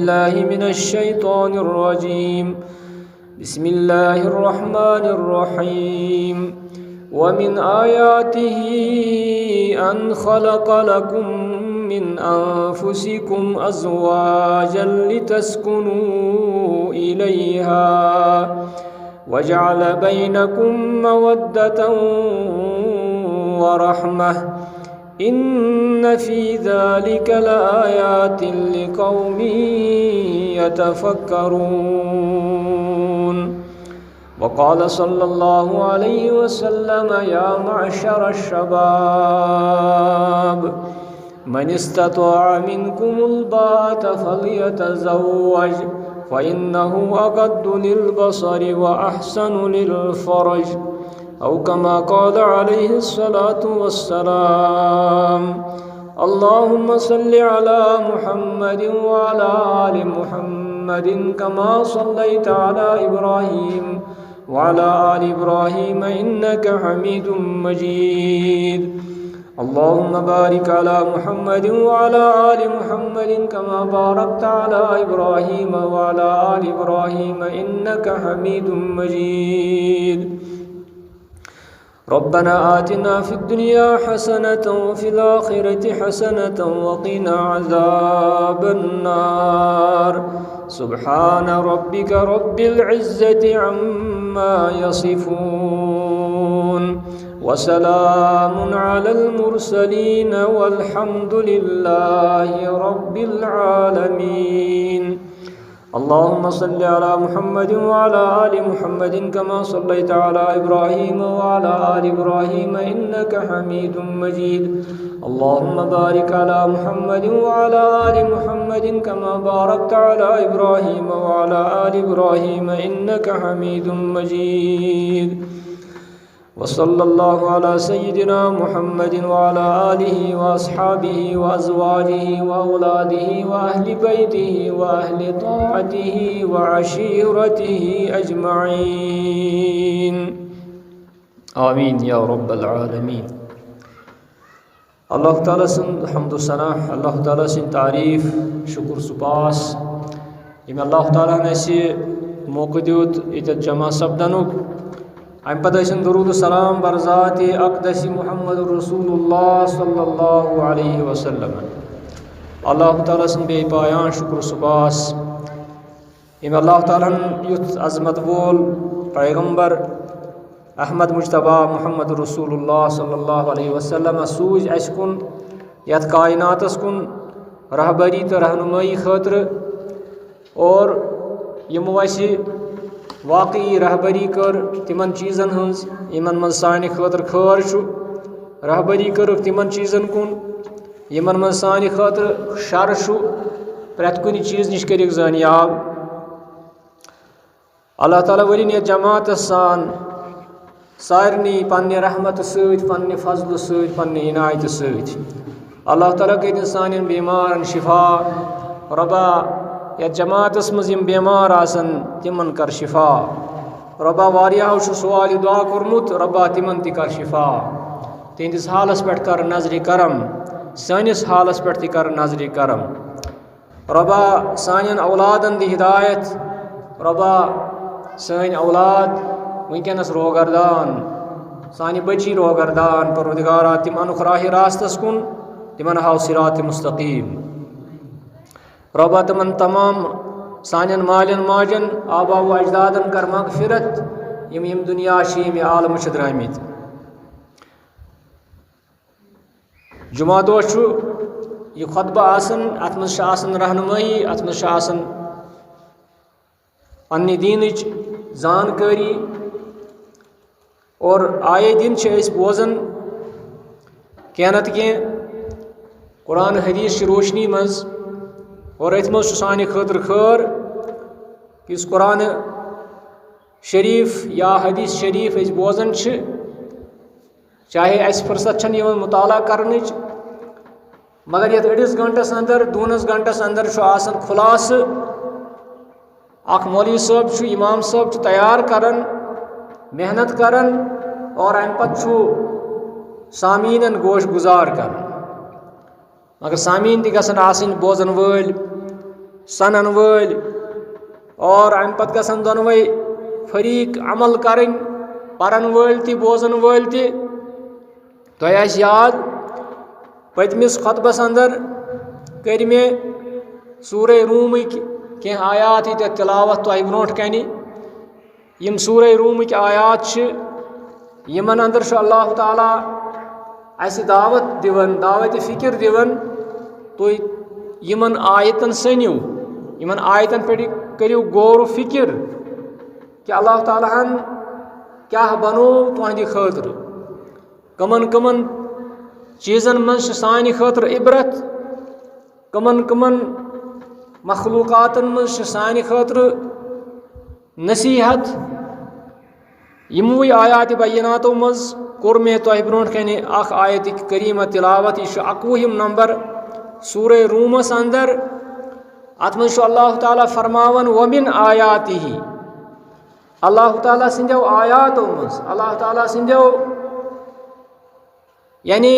बिल्लाहि मिनश्शैतानिर्रजीम बिस्मिल्लाहिर्रहमानिर्रहीम वमिन आयातिहि अन खलक़ लकुम मिन अनफुसिकुम अज़वाजन लितस्कुनू इलैहा वजअल बैनकुम मवद्दतन व रहमह इन्न फी ज़ालिका लआयातिन लिक़ौमिन यतफ़क्करून। वक़ाल सल्लल्लाहु अलैहि वसल्लम या मअशर अश-शबाब मन इस्ततअ मिनकुमुल बाअत फल्यतज़व्वज फ़इन्नहु अग़द्दु लिलबसरि व अहसनु लिलफ़रज औ कमा क़ाल अलैहिस्सलातु वस्सलाम। अल्लाहुम्मा सल्लि अला मुहम्मदिन व अला आलि मुहम्मदिन कमा सल्लैता अला इब्राहीम व अला आलि इब्राहीम इन्नका हमीदुम मजीद। अल्लाहुम्मा बारिक अला मुहम्मदिन व अला आलि मुहम्मदिन कमा बारकता अला इब्राहीम व अला आलि इब्राहीम इन्नका हमीदुम मजीद। रब्बना आतिना फिद दुनिया हसनतन व फिल आखिरति हसनतन व क़िना अज़ाबन नार। सुब्हान रब्बिका रब्बिल इज़्ज़ति अम्मा यसिफून व सलामुन अलल मुरसलीन वल्हम्दुलिल्लाहि रब्बिल आलमीन। अल्लाहुम्मा सल्लि अला मुहम्मदिन व अला आलि मुहम्मदिन कमा सल्लैता अला इब्राहीम व अला आलि इब्राहीम इन्नका हमीदुम मजीद। अल्लाहुम्मा बारिक अला मुहम्मदिन व अला आलि मुहम्मदिन कमा बारकता अला इब्राहीम व अला आलि इब्राहीम इन्नका हमीदुम मजीद। व सल्लल्लाहु अला सय्यिदिना मुहम्मदिन व अला आलिहि व अस्हाबिहि व अज़वाजिहि व औलादिहि व अहलि बैतिहि व अहलि ताअतिहि व अशीरतिहि अजमईन। आमीन या रब्बल आलमीन। अल्लाह ताला सन्द हम्दु सना, अल्लाह ताला सन्द तारीफ शुक्र सुपास यम अल्लाह ताला ने मौका दियुत इत जमा सपदनुक। अम पत दुरूद सलाम बरज़ात अक़दस मुहम्मद रसूलुल्लाह सल्लल्लाहु अलैहि वसल्लम। अल्लाह ताला सन्द बे पायां शुक्र सुपास यम अल्लाह ताला युथ अज़मत वोल पैगम्बर अहमद मुज्तबा मुहम्मद रसूलुल्लाह सल्लल्लाहु अलैहि वसल्लम सूझ अस कुन यथ कायनातस कुन रहबरी तो रहनुमाई खतर और यमो अस वाकई रहबरी कर तिमन चीज़न हंस यमन मन सानि खतर खर छु। रहबरी कर तिमन चीज़न कुन यमन मन सानि खतर शर छु। प्रत कुन चीज़ निश कर जानियाब। अल्लाह ताला वलिन ये जमात सान सारनी पन्ने रहमत सत पन्ने फजल सत पन्ने इनायत सत अल्लाह ताला कर सानिन बीमारन शिफा। रबा या जमातस मज यम बेमार आसन तिमन कर शिफा। रबा वारियाहो सवाल दुआ कोरमुत रबा तिमन ति कर शिफा। तिहंदिस हालस पे कर नजर करम, सानिस हालस पे कर नजर करम। रबा सानिन औलादन दी हिदायत। रबा सान औलाद वनकस रोगरदान, सानि बची रोगरदान। परवरदिगारा तिम अनुख राह रास्तस कुन तिमन हाव सिरात मुस्तकीम। रबा तमन तमाम सानिन मालिन माजन आबा व अजदादन कर मगफिरत यम यम दुनिया शीम आलम द्रामित। जुमा दो यह खुतबा आसन अत मज रहनुमाई अत मज पन्ने दीनच जानकारी और आए दिन बोजन क्या नत क्या कुरान हदीस रोशनी मज और अथ मज सानि खतर खर कि इस कुरान शरीफ या हदीस शरीफ बोजन चाहे अस फुर्सत मुताला करने मगर ये अड़िस घंटस अंदर दूनस घंटस अंदर खुलास अख मौलवी साहब इमाम साहब तैयार करन मेहनत करन और अम पत सामीनन गोश गुजार कर। मगर सामीन ति गसन आसिन बोजन वल सनन वल और अम पत गसन दोनवे फरीक अमल करें परन वल ति बोजन वल ति तोह आस याद पतमिस खुतबस अंदर कर मे सूरे रूमिक के आयात ये तिलावत तोह ब्रोट कनि यम सूरे रूमिक आयात यमन अंदर अल्लाह ताला अस दावत दिवन दावत फिक्र दिवन तो यमन आयतन सनियो यमन आयतन पे करियो गौर फिक्र कि अल्लाह ताला हन क्या बनो तुहद खतर कमन कमन चीज़न मज सानि खतर इबरत कमन कमन मखलूकातन मज सानि खतर नसीहत यमोई आयात बैनातो मज कोर मे तोह ब्रोट कने अख आयत करीमा तिलावत यह 21 नंबर सूरे रूमस अंदर अत मज अल्लाह ताला फरमावन वमिन आयातिही अल्लाह ताला सिंदो आयातो मज अल्लाह ताला सिंदो यानी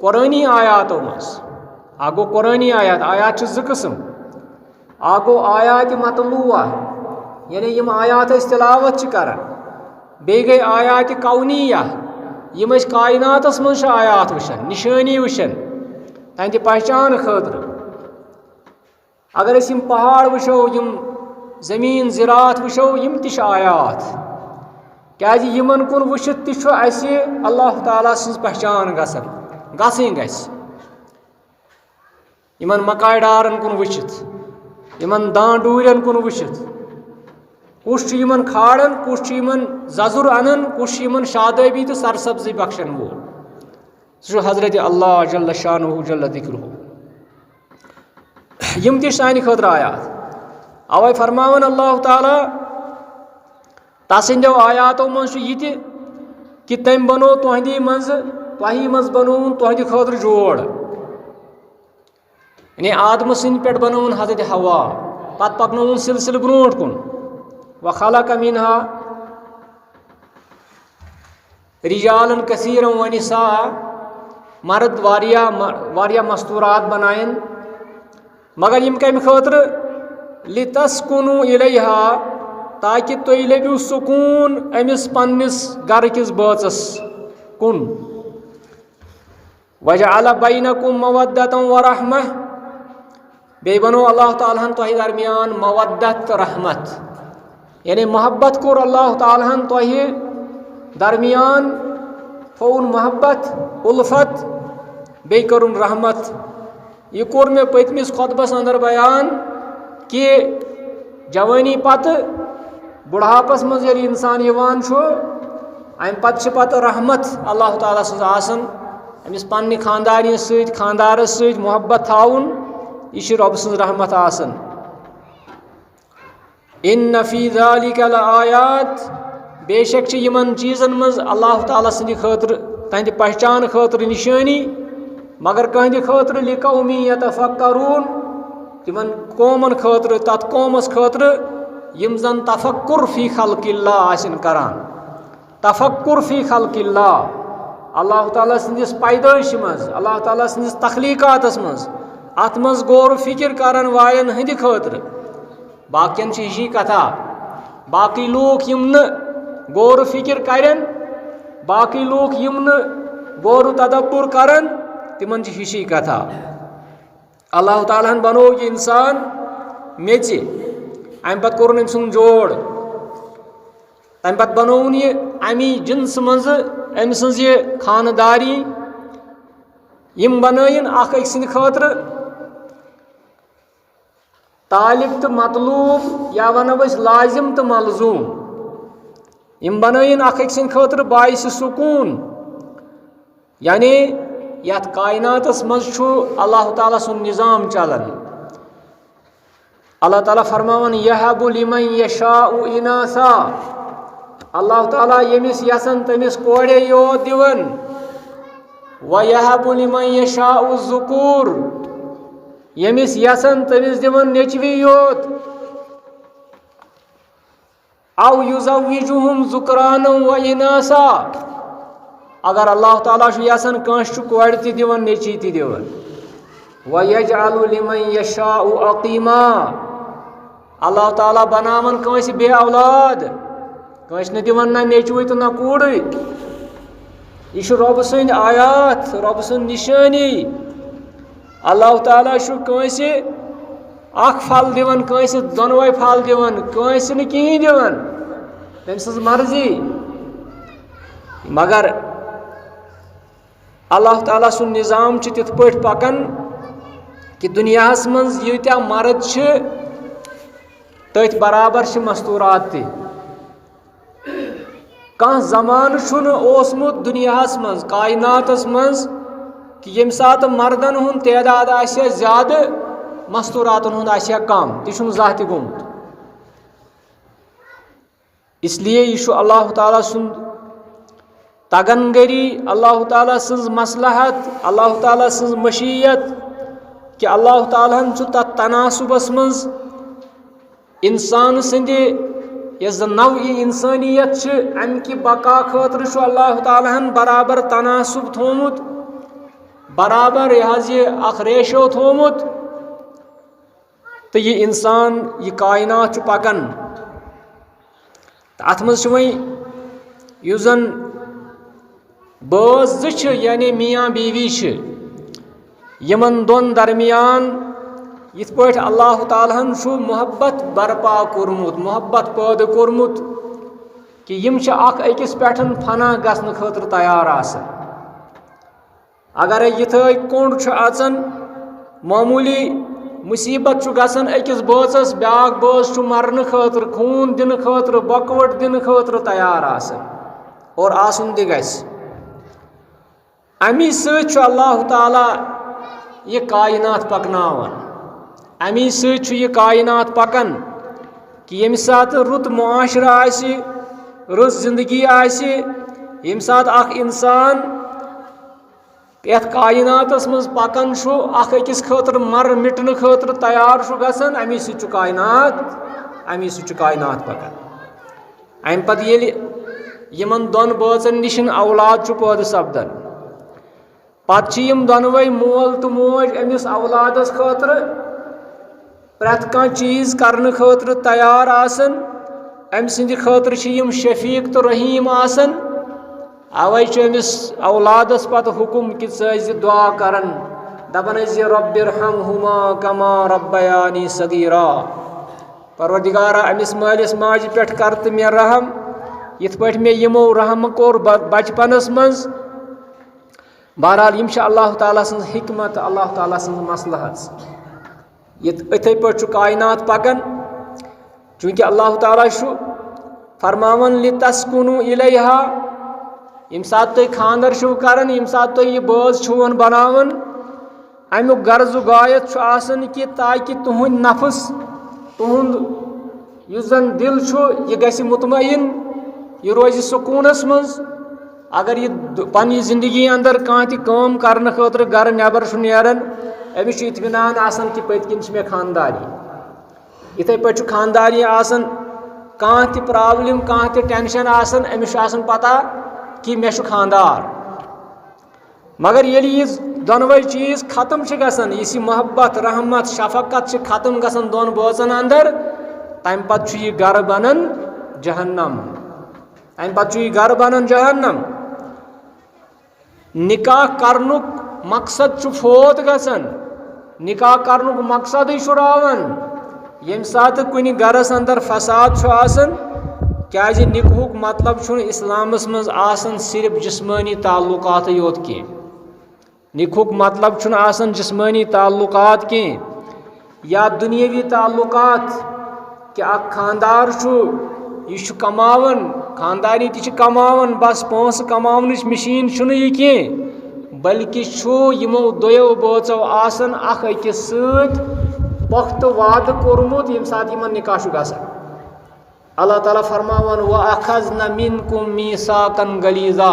कुरानी आयातो मज आगो कुरानी आयात आयात ज किस्म आगो आयात मतलूआ यानी यम आयात तिलावत करान बे गई आयात कौनिया यम कायनातस मज आयात वुचान निशानी वुचान तहद पहचान खतर अगर यम पहाड़ वुचो यम जमीन ज़रात वुचो यम ति आयात क्या यमन कुन वुचित ति अल्लाह ताला सज पहचान गसन यमन मकाय डारन कुन वुचित यमन दान डूरन कुन वुचित कुछ यमन खाड़न कुछ यमन जजुर अनन कुछ यमन शादबी तो सरसब्जी बख्शन वो सह हजरत अल्लाह जल्ल शानुहु जल्ल दिक्रुहु यम ति सानि खतर आयात अवै फरमावन अल्लाह ताला तसिंदो आयातो मज ये कि तम बनो तुहदी मज बनोन तुहद खतर जोड़ यानी आदम सिंद पे बनोन हजरत हवा पत पकनोन सिलसिल ब्रोट कुन व खलक मिनहा रिजालन कसीरन व निसा मर्द वारिया मस्तूरात बनायन मगर यम कम खतर लितस्कुनु इलैहा ताकि तुम लभ्यू सुकून अमिस पन्निस घर किस बचस कुन वजअल बैनकुम मवद्दतन व रहमह बे बनो अल्लाह ताला तुह दरमियान मवद्दत रहमत यानी मोहब्बत कोर अल्लाह ताला तुह दरमियान थोन मोहब्बत उल्फत बे करुन रहमत यह कोर मे पतमिस खुतबस अंदर बयान कि जवानी पत बुढ़ापस मज इंसान यवान अम पत रहमत अल्लाह ताला सज आसन अमिस पन्ने खानदानी सत खानदारस सत मोहब्बत थाउन यह रब सज रहमत आसन इन्न फी ज़ालिका लआयात बेशक यमन चीज़न मज अल्लाह ताला सद खतर तहद पहचान खतर निशानी मगर कहद खतर लिकौमी यतफक्करून तिमन कौमन खतर तथ कौमस खतर यम जन तफक्कुर फी खल्किल्लाह आसिन करान तफक्कुर फी खल्किल्लाह अल्लाह ताला सदिस पैदाइश मज अल्लाह ताला सदिस तखलीकातस मज अत मज गौर फिक्र करान वायन हंद खतर बाकियन यही कथा बाकी लोग यम न गौर फिक्र करन बाकी लोग यम न गौर तदब्बुर करन तिमन यही कथा अल्लाह ताला बनो यह इंसान मेच अम पत कोर सुन जोड़ तम पत बनोन यह अमी जिन्स मज अम सज खानदारी यम बनायन अख सद खतर तालिब तो मतलूब या वनो लाजिम तो मलजूम यम बनायन अख सद खतर बाइस सुकून यानी यथ कायनातस मज अल्लाह ताला सुन निज़ाम चलन अल्लाह ताला फरमावन यहबु लिमन यशाउ इनासा अल्लाह ताला यमिस यसन तमिस कोड़े योत दिवन व यहबु लिमन यशाउ ज़ुकूर यमिस यसन तमिस दिवन नेचवी योत औ युज़व्विजुहुम ज़ुकरानन व इनासा अगर अल्लाह ताला यसन कंस कोड़ ति दिवन नेची ति दिवन वयजअलु लिमन यशाउ अकीमा अल्लाह ताला बनावन कंस बे औलाद कंस न दिवन ना नेचुई तो ना कूड़े यह रब सद आयात रब सद निशानी अल्लाह ताला कंस अख फल दिवन कंस दोनवे फल दिवन कंस न कहीं दिवन तम सज मर्जी मगर अल्लाह ताला सुन निज़ाम तिथ पट पकन कि दुनियास मज यूत्या मर्द तथ बराबर मस्तूरात ते कह जमान ओसमुत दुनियास मज कायनातस मज कि यम सात मर्दन हुन तैदाद आसे ज्यादा मस्तूरातन हुन आसे कम तह जाह गोमुत इसलिए यह अल्लाह ताला सुन तगनगरी अल्लाह ताला सज मसलहत अल्लाह ताला सज मशीयत कि अल्लाह ताला तथ तनासुबस मज इंसान सद यस नव इंसानियत अम कि बका खतर अल्लाह ताला बराबर तनासुब थोमुत बराबर यह अख रेशो थोमुत तो यह इंसान यह कायनात पकन अत मज वह जन बज यानी मियाँ बीवी यमन दोन दरमियान यथ पे अल्लाह ताला मोहब्बत बरपा कोरमुत मोहब्बत पैदा कोरमुत कि यम अकिस पे फना गसन खतर तैयार आसन अगर यथ कोंड आचन मामूली मुसीबत गसन अकिस बचस ब्याक बच मरन खतर खून दिन खतर बकवट दिन खतर तैयार आसन और आसन ति गस अमी सत अल्लाह ताला यह कायनात पकनावन अमी सत यह कायनात पकन कि यम सात रुत मुआशरा आसि रुत जिंदगी आसि यम सात अख इंसान यथ कायनातस मज पकन अकिस खतर मर मिटन खतर तैयार गसन अमी सत कायनात पकन अम पत यमन दोन बचन निश औलाद पैदा सपदन पत यम दोनवे मोल तो मोज अमिस औलादस खतर प्रत कह चीज करने खतर तैयार आसन अम सद खतर यम शफीक तो रहीम आसन अवै अमिस औलादस पत हुकुम कि दुआ करन दपन रब्बिरहमहुमा कमा रब्बयानी सगीरा परवरदिगारा अमिस मालिस माज पे कर तो मे रहम यथ पे मे यमो रहम कोर बचपनस मज बहरहाल यम अल्लाह ताला सज हिकमत अल्लाह ताला सज मसलहत इथे पे कायनात पकन चूँकि अल्लाह ताला फरमावन लितस्कुनु इलैहा यम सात तुम खानदर करान यम सात तुम यह बज छुवन बनावन अमुक गर्ज गायत आसन कि ताकि तुहद नफस तुहद युस जन दिल यह गि मुतमईन यह रोज सुकूनस मज अगर यह पन्नी जिंदगी अंदर कह तम कर खतर गर नबर नेरन अमिस इत्मीनान आसन कि पत किन मे खानदारी इथे पे खानदारी आसन कह त प्रॉब्लम कह त टेंशन आसन अमिस आसन पता कि मे खानदार मगर ये दोनवे चीज खत्म गसन इस मोहब्बत रहमत शफकत खत्म गसन दोन बचन अंदर तम पत यह गर बनन जहन्नम तम पत यह गर बनन जहन्नम निकाह करनुक मकसद फोत गसन निकाह करनुक मकसद रावन यम सात कुन गरस अंदर फसाद आसन क्या निकाहुक मतलब इस्लामस मज आसन सिर्फ जिस्मानी ताल्लुकात योत की निकाहुक मतलब आसन जिस्मानी ताल्लुकात की या दुनियावी ताल्लुकात कि खानदार यह कमावन खानदानी ती कमावन बस पोस कमावन मशीन यह कह बल्कि यमो दोयो बचो आसन अकिस पुख्त वाद कोरमुत यम सात यमन निकाह गसन अल्लाह ताला फरमावन व अखज़ना मिनकुम मीसाकन गलीज़ा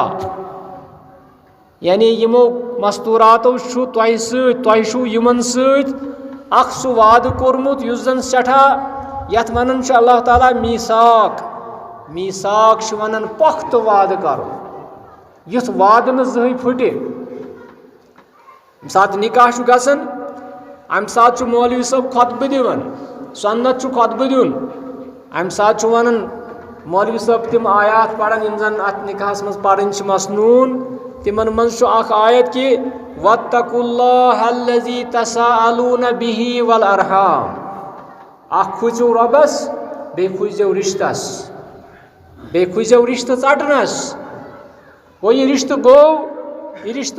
यानी यमो मस्तूरातो तुह यमन सह वाद कोरमुत युस जन सठा यथ वनन अल्लाह ताला मीसाक मीसाक वनन पुख्त वाद कर युथ वाद न जह फुटे सात निकाह गसन अम सात मौलवी सब खुतबह दिवन सुन्नत खुतबह दिन अम सात वन मौलवी सब तिम आयात पढ़न यम जन अत निकाहस मज पढ़न मसनून तिमन मज आयत कि वत्तकुल्लाहल्लज़ी तसाअलून बिही वल अरहाम खुजो रबस बे खुजो रिश्तस बे खुजो रिश्त षटनस वो ये रिश्त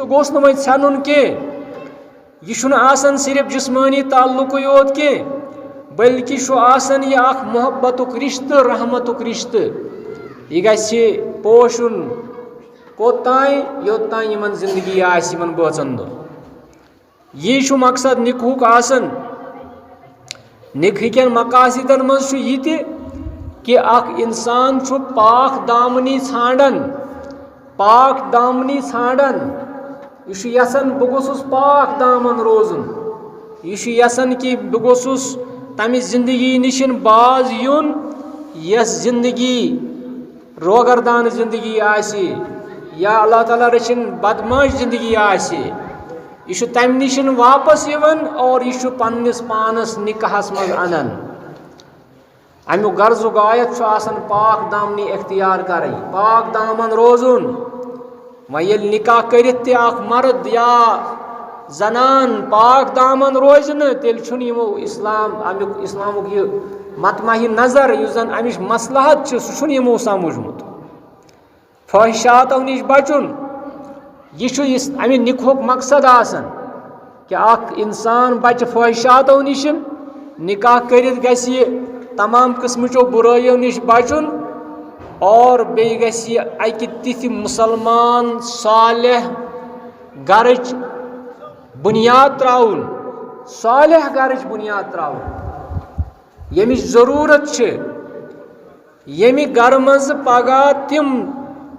गोस न वह सन के यह सिर्फ जिस्मानी ताल्लुक योत के बल्कि यह मोहब्बतुक रिश्त रहमतुक रिश्त यह गि पोषुन कोताई योताई यमन जिंदगी आमन बचन दो यह मकसद निकहुक आसन निकहकन मकासदन मज यह कि अख इंसान पाक दामनी छाड़न यह यसन बह गोसुस पाक दामन रोजुन यह यसन कि बह गोसुस तमि जिंदगी निशन बाज युन यस जिंदगी रोगरदान जिंदगी आसी या अल्लाह ताला रचिन बदमाश जिंदगी आसी यह तम निशन वापस यवन और यह पन्निस पानस निकाहस मज अनन अमुक गर्जुक आयत पाक दामनी इख्तियार कर पाक दामन रोजुन वह निकाह कर मर्द या जनान पाक दामन रोज तेल यमो इस्लाम अमुक इस्लामुक यह मतमाही नजर यु जन अमिश मसलहत सह यमो समझमुत फहशातों निश बचुन यह अमि निकहुक मकसद आसन कि अख इंसान बच फहशातों निश निकाह कर गि तमाम किस्मचो बुराइयों निश बचुन और बे गि अकि तिथ मुसलमान सालिह गरच बुनियाद त्राउन सालिह गरच बुनियाद त्राउन यमिच जरूरत यमि गर मज पगह तिम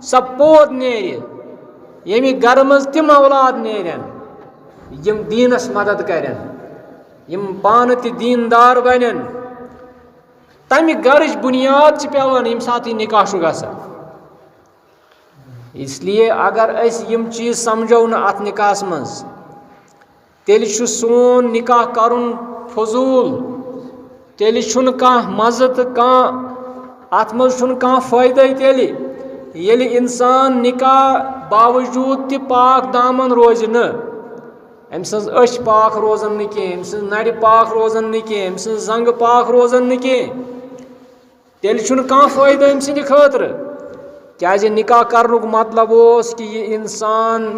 सपोत नेर यमि गर मज तिम औलाद नेरन यम दीनस मदद करन यम पान ति दीनदार बनन तमि गरच बुनियाद पेवान यम साथ निकाह गसान इसलिए अगर यम चीज समझो न अत निकाहस मज तेल सोन निकाह करुन फजूल तेल कह मज़ तो कह अत मज कह फ़ायदे तेल ये इंसान निकाह बावजूद ति पाक दामन रोज न अम सज अश पाक रोजन न कह अम सज नर पाक रोजन न कह अम सज जंग पाक रोजन न कह तेल कह फ़ायदे अम सद खतर क्या निकाह करनुक मतलब उस कि यह इंसान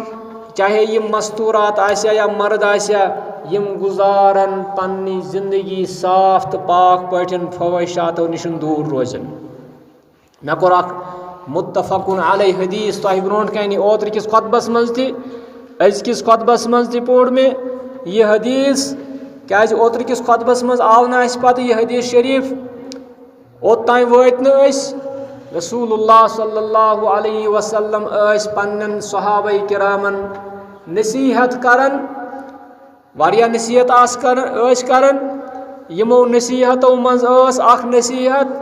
चाहे यह मस्तूरात आस्या या मर्द आस्या यम गुजारन पन्नी जिंदगी साफ तो पाक पठन फवाशातों निश दूर रोजन मे कोर मुत्तफ़क़ुन अलैहि हदीस तह ब्रोह कन ओतर किस खुतबस मज अजकिस खुतबस मज पोड़ में यह हदीस क्या ओतर किस खुतबस मज आव ना पत यह हदीस शरीफ ओतान वत न रसूलुल्लाह सल्लल्लाहु अलैहि वसल्लम पन्न सहाबा किरामन नसीहत करन वारिया नसीहत करन यमो नसीहतों मज अख नसीहत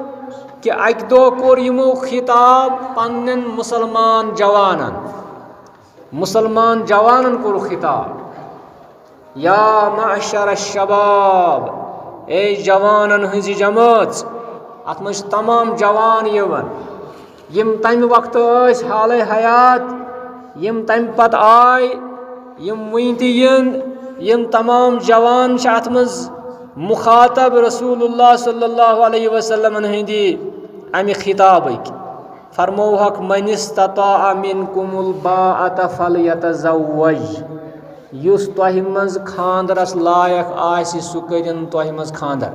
कि अक दो कोर यमो खिताब पन्न मुसलमान जवानन कोर खिताब या मअशर शबाब ए जवानन हज जमात अत मज तमाम जवान यवन यम तम वक्त हाल हयात यम तम पत आय यम वन यम तमाम जवान अत मज मुखातब रसूलुल्लाह सल्लल्लाहु अलैहि वसल्लम हंदी अमि खिताबक फरमोहक मन इस्तताअ मिनकुमुल बाअत फलयतज़व्वज युस तोह मज खानदरस लायक आसि सु करिन तोह मज खानदर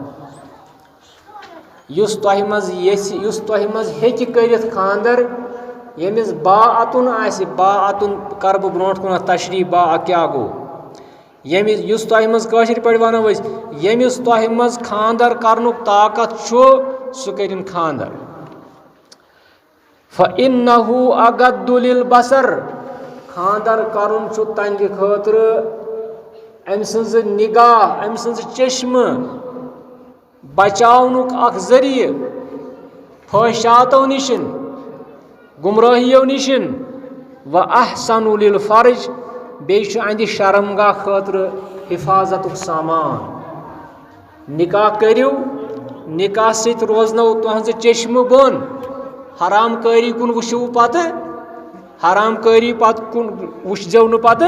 युस तोह मज हेकि करित खानदर यमिस बाअतुन आसि बाअतुन कर बह ब्रोह कुन तशरीह बाअ क्या गो यमिस युस तोह मज काशिर पे वनो यमिस तोह मज खानदर करनुक ताकत सु करिन खानदर फ़इन्नहु अगद्दु लिल बसर खानदर करुन तंद खतर अम सज निगाह अम सज चश्म बचावनुक अख जरिए फहशातों निशन गुमराहियों निशन व अहसनु लिल फर्ज बेश अंद शर्मगाह खतर हिफाजत सामान। निकाह करियो, निकाह सत रोजनो तुहज चश्म बन, हराम कारी कुन वुशो पत, हराम कारी पत कुन वुशजो न पत,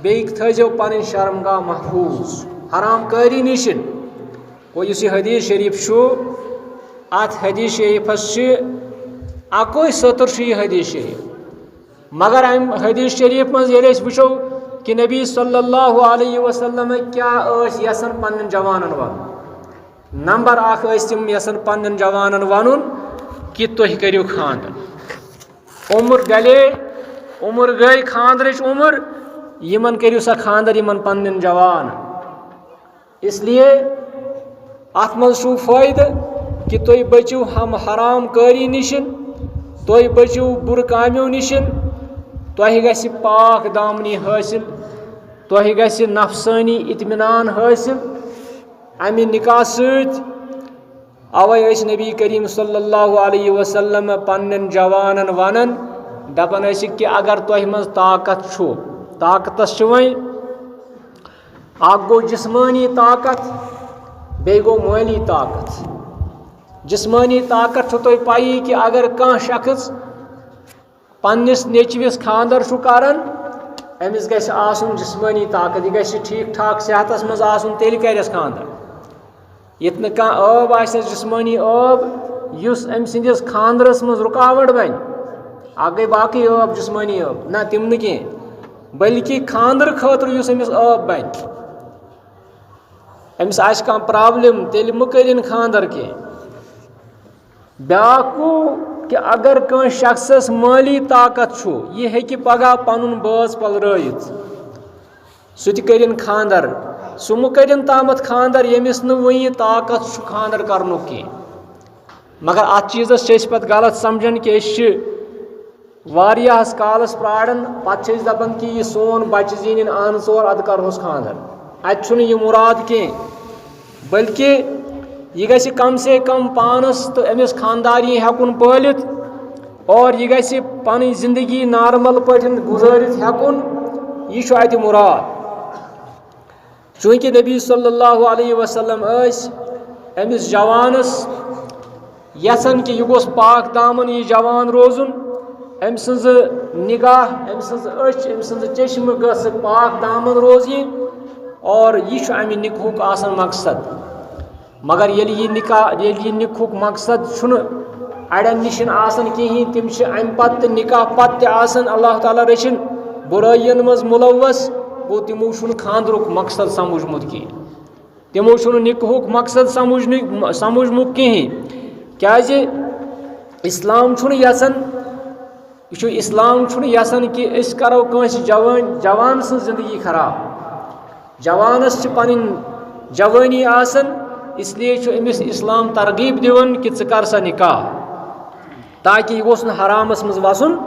बेक थजो पन शर्मगाह महफूज हराम कारी निशन। इस हदीस शरीफ शो अत हदीस शरीफस अकोई सतर यह हदीस शरीफ। मगर अम हदीस शरीफ मज वो कि नबी सल्लल्लाहु अलैहि वसल्लम क्या यसन पन्न जवानन वन। नंबर अख तम यसन पन्न जवानन वन कि तुह करियो खानदर। उम्र गले, उम्र गई खानदरच उम्र, यमन करियो सा खानदर यमन पन्न जवान। इसलिए अत मज शो फायदे कि तुह बचो हम हराम कारी निशन, तुह बचो बुर कामों निशन, तुह गि पाक दामनी हासिल, तुह गि नफसानी इत्मीनान हासिल अमि निकाह सत। अवै नबी करीम सल्लल्लाहु अलैहि वसल्लम पन्न जवानन वनन दपन कि अगर तुह मज ताकत छो, ताकतस वह गो जिस्मानी ताकत, बे गो माली ताकत। जिस्मानी ताकत तुह पाई कि अगर कह शख्स पन्निस नेचविस खानदर करान, अमिस गि आसुन जिस्मानी ताकत, यह गि ठीक ठाक सेहतस मज आसुन, तेल करस खानदर। यत न कह आब आसस जिस्मानी आब युस अम सिंदिस खानदरस मज रुकावट बन, आ गई बाकी आब जिस्मानी आब ना तिम न कह, बल्कि खानदर खतर युस अमिस आब बन। अमिस आस कह प्रॉब्लम तेल म करिन खानदर कह। ब्याकू कि अगर कह शख्सस माली ताकत छो, यह हेकि पगह पनुन बाज पलरयित, सह करिन खानदर, सह म करिन तामत खानदर यमिस न वही ताकत छु खानदर करनुक कह। मगर अत चीज़स छे पत गलत समझन कि वारियाहस कालस प्राड़न, पत दपन कि यह सोन बच्चे जीन आन चोर अद करहोस खानदर। अत यह मुराद कह, बल्कि यह गि कम से कम पानस तो अमिस खानदारी हेकुन पालित, और यह गि पन जिंदगी नॉर्मल पठन गुजारित हेकुन, यह अत मुराद। चूँकि नबी सल्लल्लाहु अलैहि वसल्लम अमिस जवानस यसन कि यह गोस पाक दामन यह जवान रोजुन, अम सज निगाह, अम सज अच, अम सज चश्म गस पाक दामन रोजी, और यह अमि निकाहुक आसन मकसद। मगर ये निकाहुक मकसद छुन अड़न निशन आसन कहीं, तिम अम पत निकाह पत आसन अल्लाह ताला रचिन बुराइयन मज मुलवस, गो तिमो छुन खानदरुक मकसद समझमुत कहीं, तिमो छुन निकाहुक मकसद समझमुक कहीं। क्या इस्लाम छुन यसन, इस्लाम छुन यसन कि अस करो कंस जवान सं जिंदगी खराब। जवानस पन जवानी आसन, इसलिए अमिस इस्लाम तरगीब दिवन कि कर सा निकाह, ताकि यह गोस न हरामस मज वसन,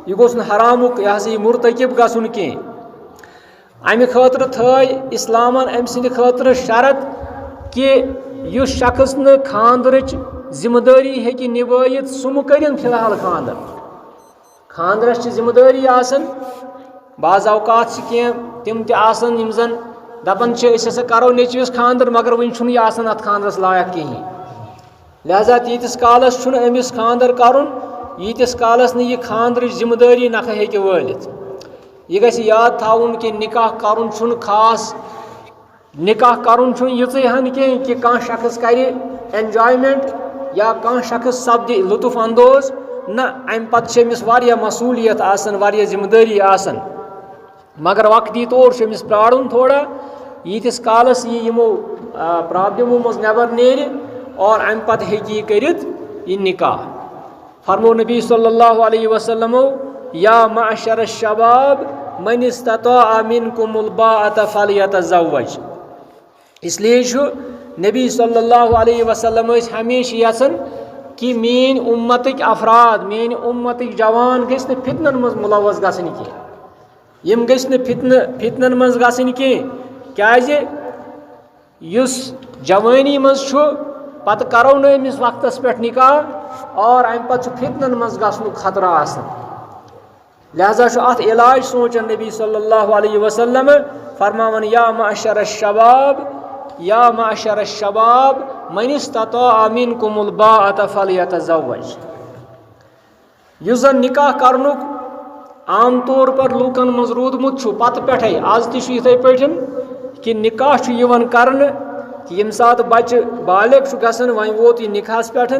यह गोस न हरामुक यह मुर्तकिब गसन कह। अमि खतर थय इस्लामन अम सिंद खतर शरत कि युस शख्स न खानदरच जिम्मेदारी हेकि निभायित, सह करिन फिलहाल खानदर। खानदरस जिम्मेदारी आसन, बाज अवकात कह तिम तन यम जन दपन हसा करो नेचविस खानदर, मगर वन छुन यह आसन अत खानदरस लायक कहीं। लिहाजा तीतिस कालस छुन अमिस खानदर करुन यीतिस कालस न यह खानदर जिम्मेदारी नख हेकि वालित। यह गि याद थाउन कि निकाह करुन छुन खास, निकाह करुन छुन यहन कह कि कह शख्स कर एंजॉयमेंट या कह शख्स सपद लुत्फ अंदोज, न अम पत अमिस वारिया मसूलियत आसन, वारिया जिम्मेदारी आसन। मगर वक्ती तौर अमिस प्राड़ुन थोड़ा, यीतिस कालस यह यमो प्रॉब्लमों मज नबर नेर, और अम पत हेकि यह करित यह निकाह। फरमो नबी सल्लल्लाहु अलैहि वसल्लम, या माशर शबाब मन इस्तताअ मिनकुमुल बाअत फलयतज़व्वज। इसलिए नबी सल्लल्लाहु अलैहि वसल्लम हमेशा यसन कि मेन उम्मतिक अफराद, मेन उम्मतिक जवान गस न फितनन मज मुलवस गसन कह, यम गस न फितनन मज गसन कह। क्या युस जवानी मज पत करो न अमिस वक्तस पे निकाह, और अम पत फितनन मज गसनुक खतरा आसन। لہذا چھُ اَتھ علاج سونٛچان نبی صلی اللہ علیہ وسلم فرماوان یا معشر الشباب من استطاع منکم الباءة فلیتزوج. یُس زن نکاح کرنُک عام طور پر لوٗکن منٛز روٗدمُت چھُ پتہٕ پٮ۪ٹھے آز تہِ چھُ یِتھے پٲٹھۍ کہِ نکاح چھُ یِوان کرنہٕ کہِ ییٚمہِ ساتہٕ بچہِ بالغ چھُ گژھان وۄنۍ ووت یہِ نکاحس پٮ۪ٹھ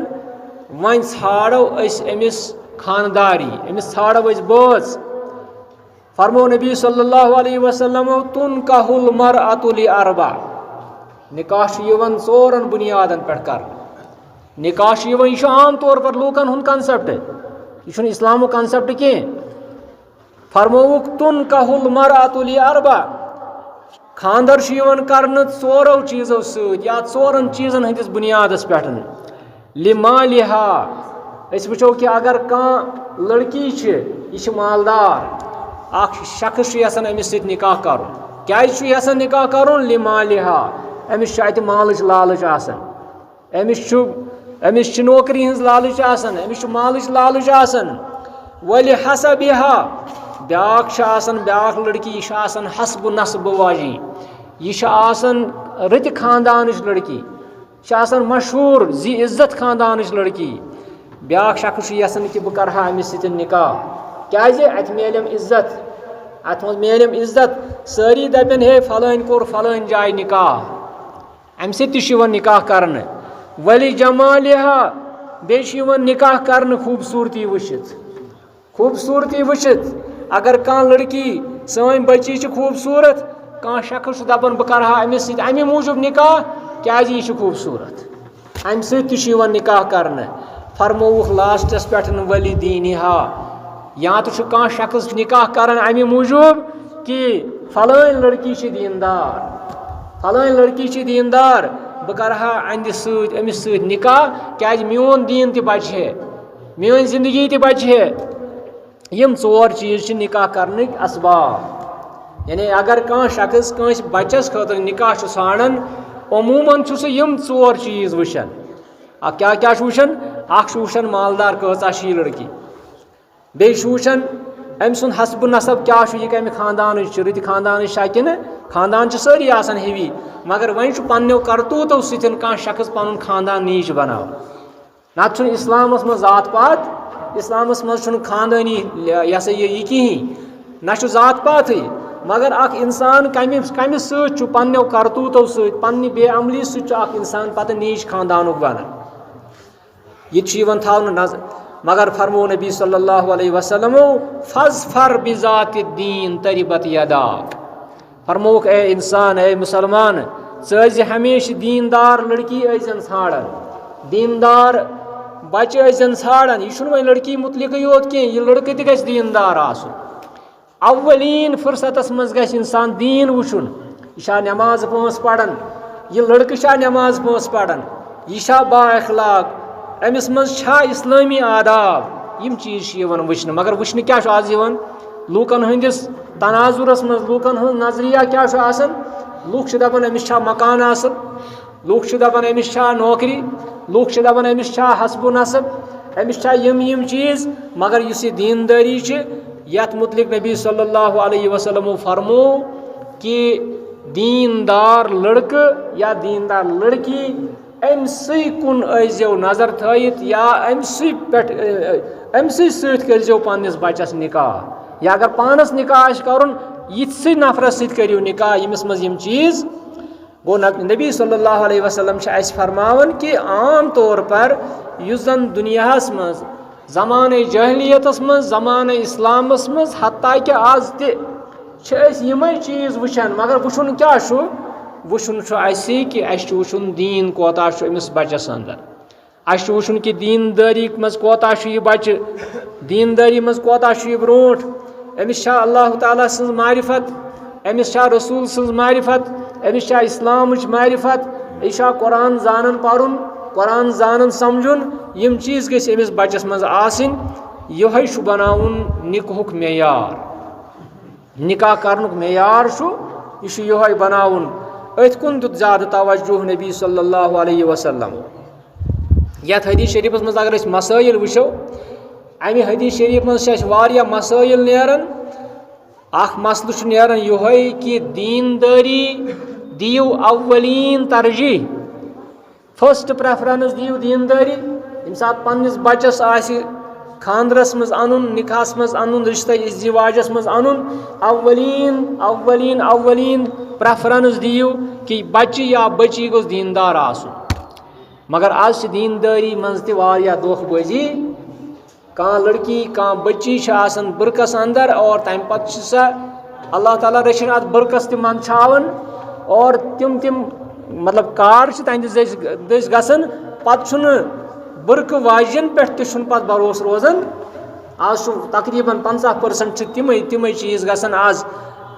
وۄنۍ ژھانڈو أسۍ أمِس خانداری أمِس ژھانڈو أسۍ بٲژ. فرمو نبی صلی اللہ علیہ وسلم تُنکح المرأة لأربع. نکاح چھُ یِوان ژورن بُنیادن پٮ۪ٹھ کرنہٕ. نکاح چھُ یِوان یہِ چھُ عام طور پر لوٗکن ہُنٛد کنسپٹ یہِ چھُنہٕ اسلامُک کنسپٹ کینٛہہ. فرمووُکھ تُنکح المرأة لأربع. خاندر چھُ یِوان کرنہٕ ژورو چیٖزو سۭتۍ یا ژورن چیٖزن ہٕنٛدِس بُنیادس پٮ۪ٹھ. لِمالِہا. أسۍ وٕچھو کہِ اگر کانٛہہ لڑکی چھِ یہِ چھِ مالدار اکھ شخص چھُ یژھان أمِس سۭتۍ نکاح کرُن. کیازِ چھُ یژھان نکاح کرُن؟ لِمالِہا. أمِس چھُ اَتہِ مالٕچ لالٕچ آسان. أمِس چھِ نوکری ہٕنٛز لالٕچ آسان. أمِس چھُ مالٕچ لالٕچ آسان. وَلِحَسَبِہا. بیٛاکھ چھِ آسان بیٛاکھ لڑکی یہِ چھِ آسان حسبہٕ نصبہٕ واجِنۍ. یہِ چھِ آسان رٕتہِ خاندانٕچ لڑکی. یہِ چھِ آسان مشہوٗر زِ عزت خاندانٕچ لڑکی. بیٛاکھ شخص چھُ یژھان کہِ بہٕ کرٕ ہا أمِس سۭتۍ نکاح. کیازِ اَتہِ میلیم عزت. اَتھ منٛز میلیم عزت. سٲری دپن ہے فلٲنۍ کوٚر فلٲنۍ جایہِ نکاح. اَمہِ سۭتۍ تہِ چھُ یِوان نکاح کرنہٕ. ولی جمالِہا. بیٚیہِ چھُ یِوان نکاح کرنہٕ خوٗبصوٗرتی وٕچھِتھ. خوٗبصوٗرتی وٕچھِتھ. اگر کانٛہہ لڑکی سٲنۍ بچی چھِ خوٗبصوٗرت کانٛہہ شخص چھُ دپان بہٕ کرٕ ہا أمِس سۭتۍ اَمہِ موٗجوٗب نکاح کیازِ یہِ چھِ خوٗبصوٗرت. اَمہِ سۭتۍ تہِ چھُ یِوان نکاح کرنہٕ. فرمووُکھ لاسٹس پٮ۪ٹھ ولی دیٖنِہا. یا تہٕ چھُ کانٛہہ شخص نکاح کران اَمہِ موٗجوٗب کہِ فلٲنۍ لڑکی چھِ دیٖندار. فلٲنۍ لڑکی چھِ دیٖندار بہٕ کرٕ ہا اَہنٛدِ سۭتۍ أمِس سۭتۍ نکاح کیازِ میون دیٖن تہِ بچہِ ہے میٲنۍ زندگی تہِ بچہِ ہے. یِم ژور چیٖز چھِ نکاح کرنٕکۍ اسباب. یعنی اگر کانٛہہ شخص کٲنٛسہِ بچس خٲطرٕ نکاح چھُ ژھانڈان عموٗمن چھُ سُہ یِم ژور چیٖز وٕچھان. کیٛاہ کیٛاہ چھُ وٕچھان؟ اکھ چھُ وٕچھان مالدار کۭژاہ چھِ یہِ لڑکی. بیٚیہِ چھُ وٕچھان أمۍ سُنٛد حسبہٕ نصب کیٛاہ چھُ یہِ کمہِ خاندانٕچ چھِ رٕتہِ خاندانٕچ چھا کِنہٕ خاندان چھِ سٲری آسان ہیوی مگر وۄنۍ چھُ پننیو کرتوٗتو سۭتۍ کانٛہہ شخص پنُن خاندان نیٖچ بناوان. نتہٕ چھُنہٕ اسلامس منٛز ذات پات. اسلامس منٛز چھُنہٕ خاندٲنی یہِ ہسا یہِ کِہیٖنۍ نہ چھُ ذات پاتھٕے مگر اکھ انسان کمہِ سۭتۍ چھُ پننیو کرتوٗتو سۭتۍ پننہِ بے عملی سۭتۍ چھُ اکھ انسان پتہٕ نیٖچ خاندانُک بنان. یہِ تہِ چھُ یِوان تھاونہٕ نظر. مگر فرمو نبی صلی اللہ علیہ وسلم فَظْفَرْ بِذَاتِ الدیٖن تَرِبَتْ یَداک. فرمووُکھ اے انسان اے مُسلمان ژٕ ٲسۍ زِ ہمیشہِ دیٖندار لڑکی ٲسۍ زن ژھانڈان. دیٖندار بچہِ ٲسۍ زن ژھانڈان. یہِ چھُنہٕ وۄنۍ لڑکی مُتعلقٕے یوت کینٛہہ یہِ لڑکہٕ تہِ گژھِ دیٖندار آسُن. اولیٖن فُرصتس منٛز گژھِ انسان دیٖن وٕچھُن. یہِ چھا نٮ۪ماز پانٛژھ پران. یہِ لڑکہٕ چھا نٮ۪ماز پانٛژھ پران. یہِ چھا با اخلاق. أمِس منٛز چھا اسلٲمی آداب. یِم چیٖز چھِ یِوان وٕچھنہٕ. مگر وٕچھنہٕ کیٛاہ چھُ آز یِوان لوٗکن ہٕنٛدِس تناظُرس منٛز لوٗکن ہٕنٛز نظریہ کیٛاہ چھُ آسان. لُکھ چھِ دپان أمِس چھا مکان اصٕل. لُکھ چھِ دپان أمِس چھا نوکری. لُکھ چھِ دپان أمِس چھا حسبہٕ نصب. أمِس چھا یِم چیٖز. مگر یُس یہِ دیٖندٲری چھِ یتھ متعلق نبی صلی اللہ علیہ وسلمو فرمو کہِ دیٖندار لڑکہٕ یا دیٖندار لڑکی أمسٕے کُن ٲسۍزیو نظر تھٲیِتھ یا أمسٕے سۭتۍ کٔرۍزیو پننِس بچس نکاح. یا اگر پانس نکاح آسہِ کرُن یِتھسٕے نفرس سۭتۍ کٔرِو نکاح ییٚمِس منٛز یِم چیٖز. گوٚو نبی صلی اللہ علیہ وسلم چھِ اَسہِ فرماوان کہِ عام طور پر یُس زن دُنیاہس منٛز زمانَے جٲہلیتس منٛز زمانَے اسلامس منٛز حتیٰ کہِ آز تہِ چھِ أسۍ یِمے چیٖز وٕچھان مگر وٕچھُن کیٛاہ چھُ. وٕچھُن چھُ اَسہِ کہِ اَسہِ چھُ وٕچھُن دیٖن کوتاہ چھُ أمِس بچس انٛدر. اَسہِ چھُ وٕچھُن کہِ دیٖندٲری منٛز کوتاہ چھُ یہِ بچہِ. دیٖندٲری منٛز کوتاہ چھُ یہِ برونٛٹھ. أمِس چھا اللہ تعالیٰ سٕنٛز معرفت. أمِس چھا رسوٗل سٕنٛز معرفت. أمِس چھا اِسلامٕچ معرفت. یہِ چھا قرآن زانان پرُن قرآن زانان سمجھُن. یِم چیٖز گٔژھۍ أمِس بچس منٛز آسٕنۍ. یِہوے چھُ بناوُن نِکاحُک معیار. نکاح کرنُک معیار چھُ یہِ چھُ یِہوے بناوُن. أتھۍ کُن دیُت زیادٕ توجہ نبی صلی اللہ علیہ وسلم. یتھ حدیث شریٖفس منٛز اگر أسۍ مسٲیل وٕچھو अमि हदीस शरीफ मज वारिया मसाइल नेरन अख मसलु नेरन योहै कि दीनदारी दियो अव्वलीन तरजीह फर्स्ट प्रेफरेंस दियो दीनदारी यम सात पन्निस बच्चस आसि खानदरस मज अनुन निकाहस मज अनुन रिश्ता इज़्दिवाजस मज अनुन अव्वलीन अव्वलीन अव्वलीन प्रेफरेंस दियो कि बच्ची या बच्ची गोस दीनदार आसुन मगर आज दीनदारी मज ते दोखबाजी कह लड़की कह बच्ची आसन बुरकस अंदर और तम पत सा अल्लाह ताला रचिन अत बुरकस ते मंदछावन और तिम मतलब कार दस गसन पत बुरक वाजन पे पत भरोस रोजान आज तकरीबन 50% तिम चीज़ गसन आज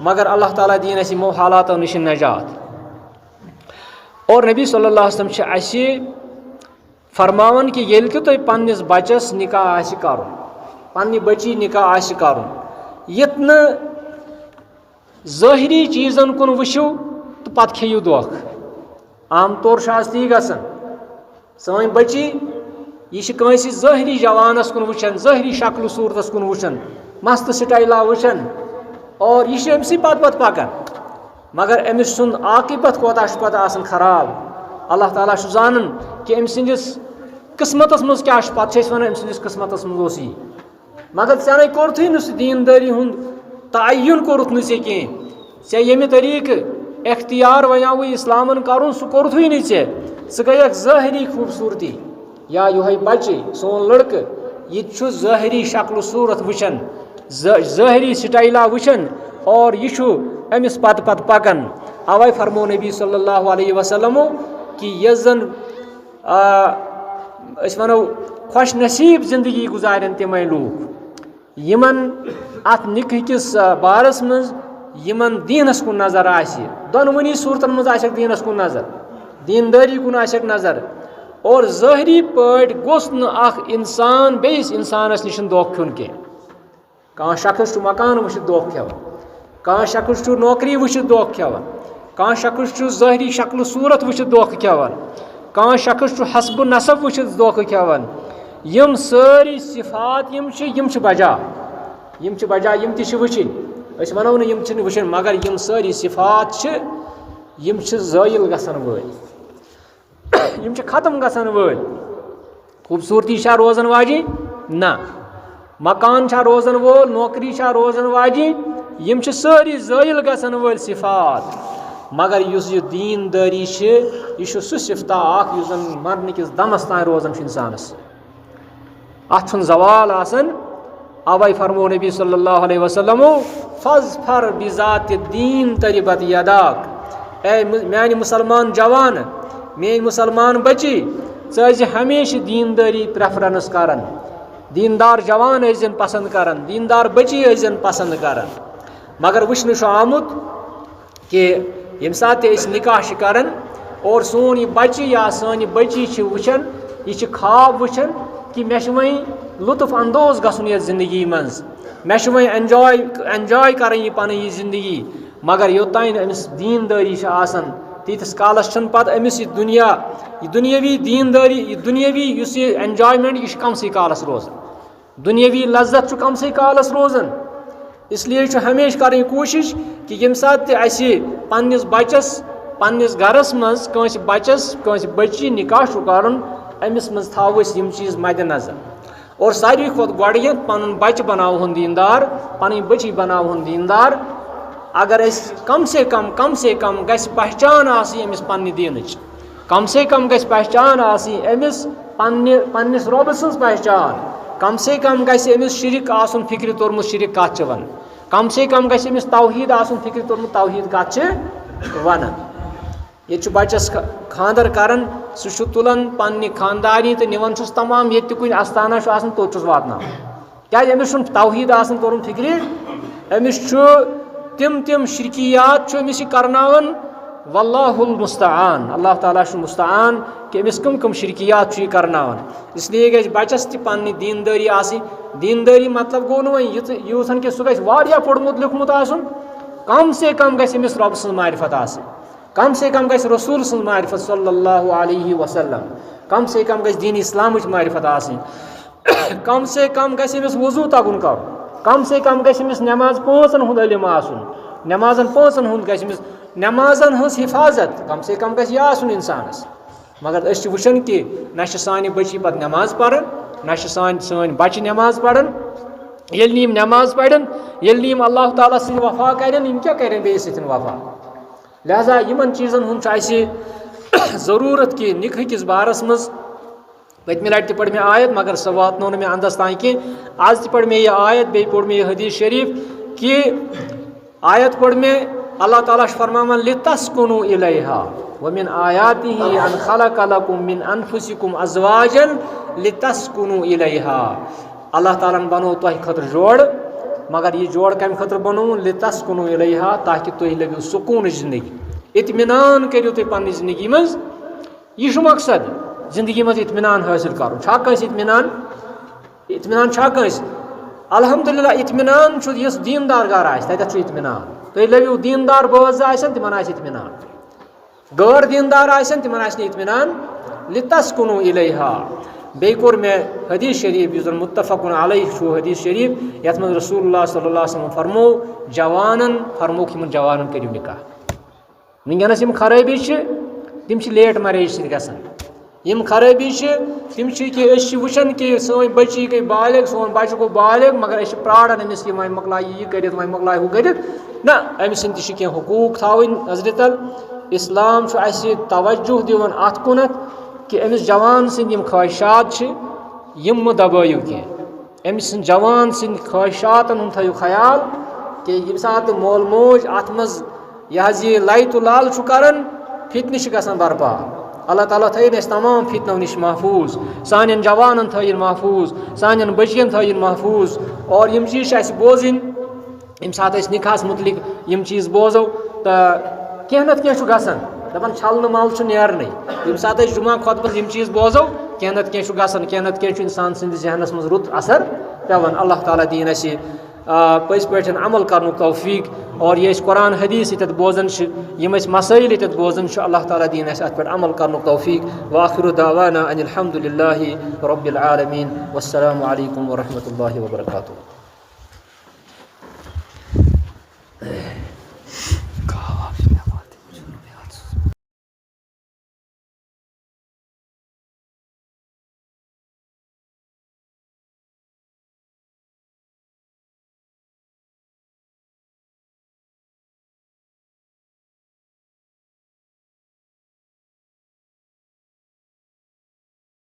मगर अल्लाह ताला दीन यमो हालातों नश नजात और नबी सल्लल्लाहु अलैहि वसल्लम असी फरमावन कि येल कि तुम पन्निस बच्चस निकाह आसि करुन पन्नि बच्ची निकाह आसि करुन यत न ज़ाहिरी चीज़न कुन वुचो तो पत खेयु दोख आम तौर ती गसन सन बच्ची यह कंसी ज़ाहिरी जवानस कुन वुचन ज़ाहिरी शक्ल सूरतस कुन वुचन मस्त स्टाइला वुचन और यह अमसी पत पकन मगर अमिस सुन आकिबत कोता पत आसन खराब अल्लाह ताला जानन कि अम सिंदिस किस्मतस मज क्या पत वन अम सिंदिस किस्मतस मज मगर ऐ कोरथुई न दीनदारी हुंद तयन कोरुत न ऐ ये तरीक एख्तियार वनाव इस्लामन कर सह कोरथुई न ऐ गई ज़ाहिरी खूबसूरती या योह बच्चे सोन लड़क यह ज़ाहिरी शक्ल सूरत वुचन ज़ाहिरी स्टाइला वुचन और यह अमिस पत पकन अवै फरमो नबी सल्लल्लाहु अलैहि वसल्लम कि यस जन वनो खुश नसीब जिंदगी गुजारन तमें लूक यमन अत निकाह किस बारस मज यमन दीनस कुन नजर आसि दोनवनी सूरतन मज आसक दीनस कुन नजर दीनदारी कुन आसक नजर और ज़ाहिरी पट गोस न अख इंसान बेस इंसानस निश दोख खुन के कह शख्स मकान वुचित दोख खेवन कह शख्स नौकरी वुचित दोख खेवन कह शख्स ज़ाहिरी शक्ल सूरत वुचित दोख खेवन कह शख्स हसब नसब वुचित दोख खेवन यम सारी सिफात यम बजा यम ति वुचिन वनो न यम वुचिन मगर यम सारी सिफात यम ज़ायल गसन वल यम खत्म गसन वल खूबसूरती रोजन वाजी ना मकान रोजन वोल नौकरी रोजन वाजी यम सारी ज़ायल गसन वल सिफात मगर युस यह दीनदारी यह सह सिफता युस जन मरन किस दमस तान रोजन इंसानस अत जवाल आसन अवै फरमो नबी सल्लल्लाहु अलैहि वसल्लम फज़फर बिज़ात दीन तरिबत यदाक ए मेन मुसलमान जवान मेन मुसलमान बच्ची ज़ हमेशा दीनदारी प्रेफरेंस करन दीनदार जवान अजन पसंद करन दीनदार बच्ची अजन पसंद करन मगर वुचन आमुत कि यम सात निकाह करन और सोन यह बच्ची या सान बच्ची वुचन यह ख्वाब वुचन कि मे वही लुत्फ अंदोज गसन ये जिंदगी मज मे वही एंजॉय कर पन यह जिंदगी मगर योतान अमिस दीनदारी आसन तीतिस कालस पत अमिस यह दुनियावी दीनदारी यह दुनियावी एंजॉयमेंट यह कम से कालस रोजन दुनियावी लज्जत कम से कालस रोजन इसलिए हमेशा कर कोशिश कि यम सात पन्निस बच्चस पन्निस घरस मज कंस बच्चस कंस बच्ची निकाह कर अमिस मज थो यम चीज़ मद नजर और सारी खुद गोड़ पन बच्चे बनावन दीनदार पन बच्ची बनावन दीनदार अगर कम से कम गस पहचान अमिस पन्ने दीनच कम से कम गस पहचान अमिस पन्निस रब सज पहचान कम से कम गस अमिस शिरक आसन फिक्र तोरमुत शिरक कत वन कम से कम गस अमिस तौहीद आसन फिक्र तोरमुत तौहीद कत वन ये बच्चस खानदर करन सह तुलन पन्ने खानदानी तो निवन तमाम ये कुन आस्थाना तोत वातना क्या अमिस तौहीद आसन तोरमुत फिक्र अमिस तिम शिरकियात अमिस करनावन वल्लाहुल मुस्तआन अल्लाह ताला मुस्तआन कि अमिस कम शिरकियात करनावन इसलिए गई बच्चस तन्नी दीनदारी दीनदारी मतलब गो न यूथन कि सह गया पढ़मुत लिखमुत कम से कम गस अमिस रब सज मारिफत कम से कम गस रसूल सज मारिफत सल्लल्लाहु अलैहि वसल्लम कम से कम गस दीन इस्लाम मारिफत कम से कम गमिस वजू तगुन कर, कम से कम गमिस नमाज 5 हुंद इल्म आसुन, नमाजन 5 हुंद गमिस, नमाजन हज हिफाजत कम से कम गि आसुन इंसानस। मगर अस वुचन कि न सानि बच्ची पत नमाज पढ़न, न सान बच्चे नमाज पढ़न। येल नीम नमाज पढ़न, येल नीम अल्लाह ताला सि वफा करें, यम क्या करें बेस सतन वफा। लिहाजा यमन चीज़न हुंद ज़रूरत कि निकाह किस बारस मज पतम लट पढ़ मे आयत, मगर सह वातनो मे अंदस तान कि आज पढ़ मे यह आयत, बे पढ़ मे यह हदीस शरीफ कि आयत पढ़ मे अल्लाह ताला फरमान लितस्कुनु इलैहा व मिन आयातिही अन खलक लकुम मिन अनफुसिकुम अज़वाजन लितस्कुनु इलैहा। अल्लाह ताला बनो तुह खतर जोड़, मगर यह जोड़ कम खतर बनो लितस्कुनु इलैहा, ताकि तुह लगे सुकून जिंदगी, इत्मीनान करो तुम पन्नी जिंदगी मज। यह मकसद जिंदगी मज इत्मीनान हासिल करो। इत्मीनान इत्मीनान अल्हम्दुलिल्लाह इत्मीनान यस दीनदार घर आत इत्मीनान। तुम लवो दीनदार बोज तिमन इत्मीनान, गैर दीनदार तिमन इत्मीनान। लितस्कुनु इलैहा। बे कोर मे हदीस शरीफ युस मुत्तफकुन अलैह हदीस शरीफ, यथ मज रसूलुल्लाह सल्लल्लाहु अलैहि वसल्लम फरमो जवानन फरमो कि जवानन करियो निकाह। वनस यम खराबी तम लेट मैरेज सत गसान, यम खराबी तम कि वुचन कि सोन बच्ची गई बालिग, सोन बच्चे गो बालिग, मगर अस प्राड़न अमिस वह मकलाय यह कर वह मकलाय हु कर ना, अमिस कह हुकूक थवन नजर। इस्लाम तवज्जो दिवन अत कुनत कि अमिस जवान सिंद ख्वाहिशात यम दबायु कह, अमिस जवान सिंद ख्वाहिशातन हुंद थो ख्याल कि यम सात मोल मोज अत मज यह लाई तो लाल करान फितन गसान बर्पा। अल्लाह ताला थन तमाम फितनों नश महफूज, सान जवानन थन महफूज, सान बचियन थन महफूज। और यम चीज़ बोजन यम सात निकाहस मुतलिक यम चीज़ बोजो तो कह नत कह गसान दपान छलन मल नेरन। यम सात जुमा खुतबस यम चीज़ बोजो कह नत कह गसान, कह नत कह इंसान सद जहनस मज रुत असर पेवान। अल्लाह ताला दीन अस पज पे अमल कर तौफीक। और ये कुरान हदीस ये बोजन यम मसाइल ये बोजन, अल्लाह ताला दीन अत पे अमल कर तौफीक। व आखिरु दावाना अनिल हम्दुलिल्लाहि रब्बिल आलमीन। वस्सलामु अलैकुम व रहमतुल्लाहि व बरकातुहू।